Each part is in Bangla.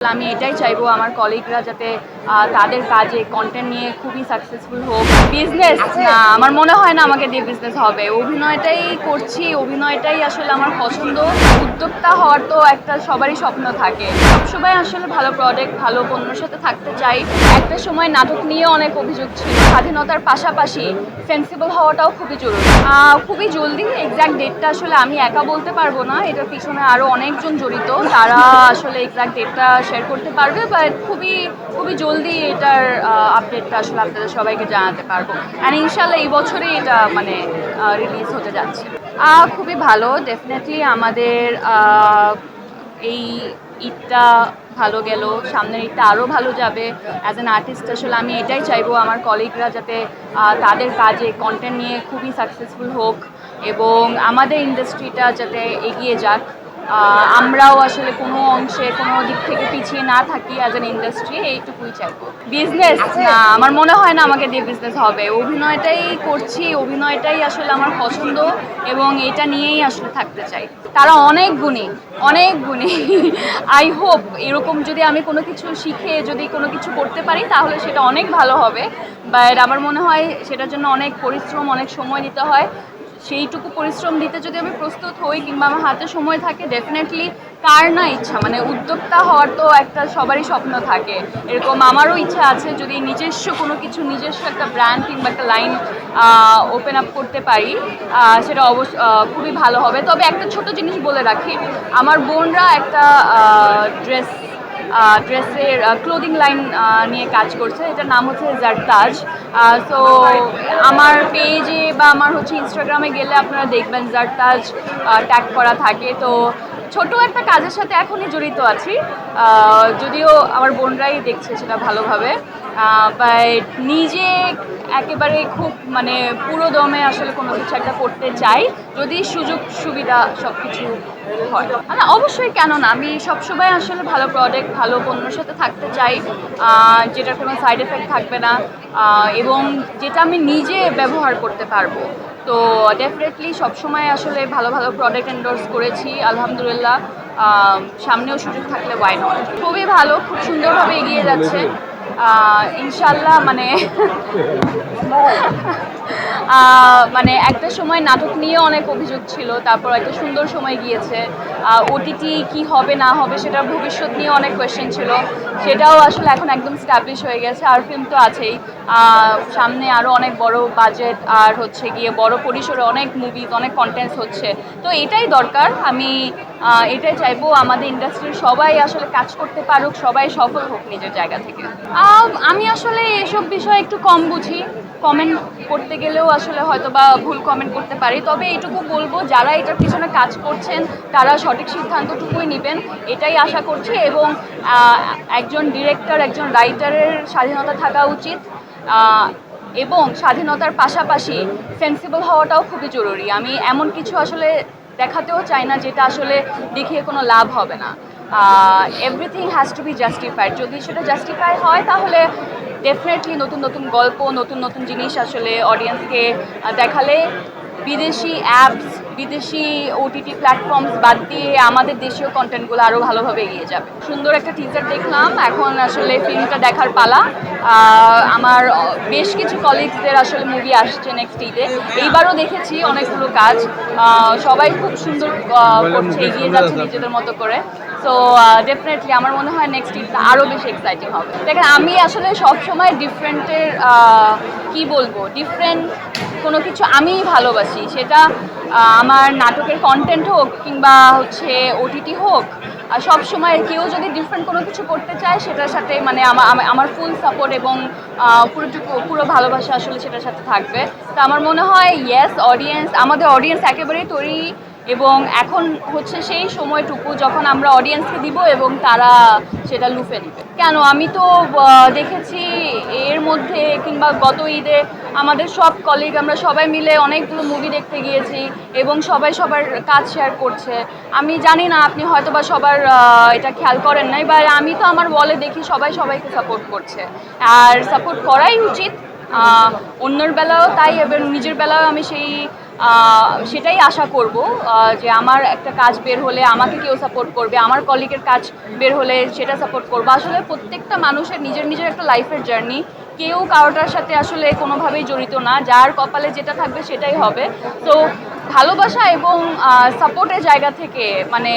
আমি এটাই চাইবো আমার কলিগরা যাতে তাদের কাজে কন্টেন্ট নিয়ে খুবই সাকসেসফুল হোক। বিজনেস না, আমার মনে হয় না আমাকে দিয়ে বিজনেস হবে। অভিনয়টাই করছি, অভিনয়টাই আসলে আমার পছন্দ। উদ্যোক্তা হওয়ার তো একটা সবারই স্বপ্ন থাকে। সবসময় আসলে ভালো প্রোডাক্ট, ভালো পণ্যের সাথে থাকতে চাই। একটা সময় নাটক নিয়ে অনেক অভিযোগ ছিল। স্বাধীনতার পাশাপাশি সেন্সিবল হওয়াটাও খুবই জরুরি। খুবই জলদি এক্স্যাক্ট ডেটটা আসলে আমি একা বলতে পারবো না, এটার পিছনে আরও অনেকজন জড়িত, তারা আসলে এক্স্যাক্ট ডেটটা শেয়ার করতে পারবে, বাট খুবই খুবই জলদি এটার আপডেটটা আসলে আপনাদের সবাইকে জানাতে পারবো। অ্যান্ড ইনশাল্লাহ এই বছরই এটা মানে রিলিজ হতে যাচ্ছে। খুবই ভালো, ডেফিনেটলি আমাদের এই ঈদটা ভালো গেল, সামনের ঈদটা আরও ভালো যাবে। অ্যাজ অ্যান আর্টিস্ট আসলে আমি এটাই চাইবো আমার কলিগরা যাতে তাদের কাজে কন্টেন্ট নিয়ে খুবই সাকসেসফুল হোক এবং আমাদের ইন্ডাস্ট্রিটা যাতে এগিয়ে যাক। আমরাও আসলে কোনো অংশে কোনো দিক থেকে পিছিয়ে না থাকি অ্যাজ অ্যান ইন্ডাস্ট্রি, এইটুকুই চাইবো। বিজনেস না, আমার মনে হয় না আমাকে দিয়ে বিজনেস হবে। অভিনয়টাই করছি, অভিনয়টাই আসলে আমার পছন্দ এবং এটা নিয়েই আসলে থাকতে চাই। তারা অনেক গুণী, অনেক গুণী। আই হোপ এরকম যদি আমি কোনো কিছু শিখে যদি কোনো কিছু করতে পারি তাহলে সেটা অনেক ভালো হবে, বাট আমার মনে হয় সেটার জন্য অনেক পরিশ্রম, অনেক সময় দিতে হয়। সেইটুকু পরিশ্রম দিতে যদি আমি প্রস্তুত হই কিংবা আমার হাতে সময় থাকে, ডেফিনেটলি কার না ইচ্ছা, মানে উদ্যোক্তা হওয়ার তো একটা সবারই স্বপ্ন থাকে। এরকম আমারও ইচ্ছা আছে, যদি নিজস্ব কোনো কিছু, নিজস্ব একটা ব্র্যান্ড কিংবা একটা লাইন ওপেন আপ করতে পারি, সেটা খুবই ভালো হবে। তবে একটা ছোট জিনিস বলে রাখি, আমার বোনরা একটা ড্রেসের ক্লোদিং লাইন নিয়ে কাজ করছে, এটার নাম হচ্ছে জারতাজ। সো আমার পেজে বা আমার ইনস্টাগ্রামে গেলে আপনারা দেখবেন জারতাজ ট্যাগ করা থাকে। তো ছোট একটা কাজের সাথে এখনই জড়িত আছি, যদিও আমার বোনরাই দেখছে সেটা ভালোভাবে, বাট নিজে একেবারে খুব মানে পুরো দমে আসলে কোনো কিছু একটা করতে চাই, যদি সুযোগ সুবিধা সব কিছু হয়। মানে অবশ্যই, কেন না, আমি সবসময় আসলে ভালো প্রোডাক্ট, ভালো পণ্যের সাথে থাকতে চাই, যেটার কোনো সাইড এফেক্ট থাকবে না এবং যেটা আমি নিজে ব্যবহার করতে পারবো। তো ডেফিনেটলি সবসময় আসলে ভালো ভালো প্রোডাক্ট এন্ডোর্স করেছি, আলহামদুলিল্লাহ। সামনেও সুযোগ থাকলে ওয়াই নট। খুবই ভালো, খুব সুন্দরভাবে এগিয়ে যাচ্ছে ইনশাল্লাহ। মানে একটা সময় নাটক নিয়ে অনেক অভিযোগ ছিল, তারপর একটা সুন্দর সময় গিয়েছে। ওটিটি কি হবে না হবে সেটার ভবিষ্যৎ নিয়ে অনেক কোয়েশ্চেন ছিল, সেটাও আসলে এখন একদম স্ট্যাবলিশ হয়ে গেছে। আর ফিল্ম তো আছেই, সামনে আরও অনেক বড় বাজেট আর গিয়ে বড় পরিসরে অনেক মুভিজ, অনেক কন্টেন্টস হচ্ছে। তো এটাই দরকার, আমি এটাই চাইবো আমাদের ইন্ডাস্ট্রির সবাই আসলে কাজ করতে পারুক, সবাই সফল হোক নিজের জায়গা থেকে। আমি আসলে এসব বিষয়ে একটু কম বুঝি, কমেন্ট করতে গেলেও আসলে হয়তো বা ভুল কমেন্ট করতে পারি। তবে এইটুকু বলবো, যারা এটার পিছনে কাজ করছেন তারা সঠিক সিদ্ধান্তটুকুই নেবেন, এটাই আশা করছি। এবং একজন ডিরেক্টর, একজন রাইটারের স্বাধীনতা থাকা উচিত এবং স্বাধীনতার পাশাপাশি সেন্সিবল হওয়াটাও খুবই জরুরি। আমি এমন কিছু আসলে দেখাতেও চাই না যেটা আসলে দেখিয়ে কোনো লাভ হবে না। Everything has to B justified. যদি সেটা জাস্টিফাই হয় তাহলে ডেফিনেটলি নতুন নতুন গল্প, নতুন নতুন জিনিস আসলে অডিয়েন্সকে দেখালে বিদেশি অ্যাপস, বিদেশি ওটিটি প্ল্যাটফর্মস বাদ দিয়ে আমাদের দেশীয় কন্টেন্টগুলো আরও ভালোভাবে এগিয়ে যাবে। সুন্দর একটা টিজার দেখলাম, এখন আসলে ফিল্মটা দেখার পালা। আমার বেশ কিছু কলিগসদের আসলে মুভি আসছে নেক্সট ঈদে, এইবারও দেখেছি অনেকগুলো কাজ, সবাই খুব সুন্দর করছে, এগিয়ে যাচ্ছে নিজেদের মতো করে। সো ডেফিনেটলি আমার মনে হয় নেক্সট ঈদটা আরও বেশি এক্সাইটিং হবে। দেখেন, আমি আসলে সবসময় ডিফারেন্টের কি বলবো, ডিফারেন্ট কোনো কিছু আমিই ভালোবাসি, সেটা আমার নাটকের কন্টেন্ট হোক কিংবা ওটিটি হোক। সব সময় কেউ যদি ডিফারেন্ট কোনো কিছু করতে চায় সেটার সাথে মানে আমার ফুল সাপোর্ট এবং পুরো ভালোবাসা আসলে সেটার সাথে থাকবে। তো আমার মনে হয় ইয়েস, আমাদের অডিয়েন্স একেবারেই তৈরি এবং এখন সেই সময়টুকু যখন আমরা অডিয়েন্সকে দিব এবং তারা সেটা লুফে নেবে। কেন, আমি তো দেখেছি এর মধ্যে কিংবা গত ঈদে আমাদের সব কলিগ, আমরা সবাই মিলে অনেকগুলো মুভি দেখতে গিয়েছি এবং সবাই সবার কাজ শেয়ার করছে। আমি জানি না আপনি হয়তো বা সবার এটা খেয়াল করেন নাই, বা আমি তো আমার ওয়ালে দেখি সবাই সবাইকে সাপোর্ট করছে, আর সাপোর্ট করাই উচিত। অন্যের বেলাও তাই এবং নিজের বেলাও আমি সেই সেটাই আশা করব যে আমার একটা কাজ বের হলে আমাকে কেউ সাপোর্ট করবে, আমার কলিগের কাজ বের হলে সেটা সাপোর্ট করবো। আসলে প্রত্যেকটা মানুষের নিজের নিজের একটা লাইফের জার্নি, কেউ কারোটার সাথে আসলে কোনোভাবেই জড়িত না, যার কপালে যেটা থাকবে সেটাই হবে। তো ভালোবাসা এবং সাপোর্টের জায়গা থেকে মানে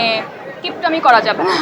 কিপটামি করা যাবে না।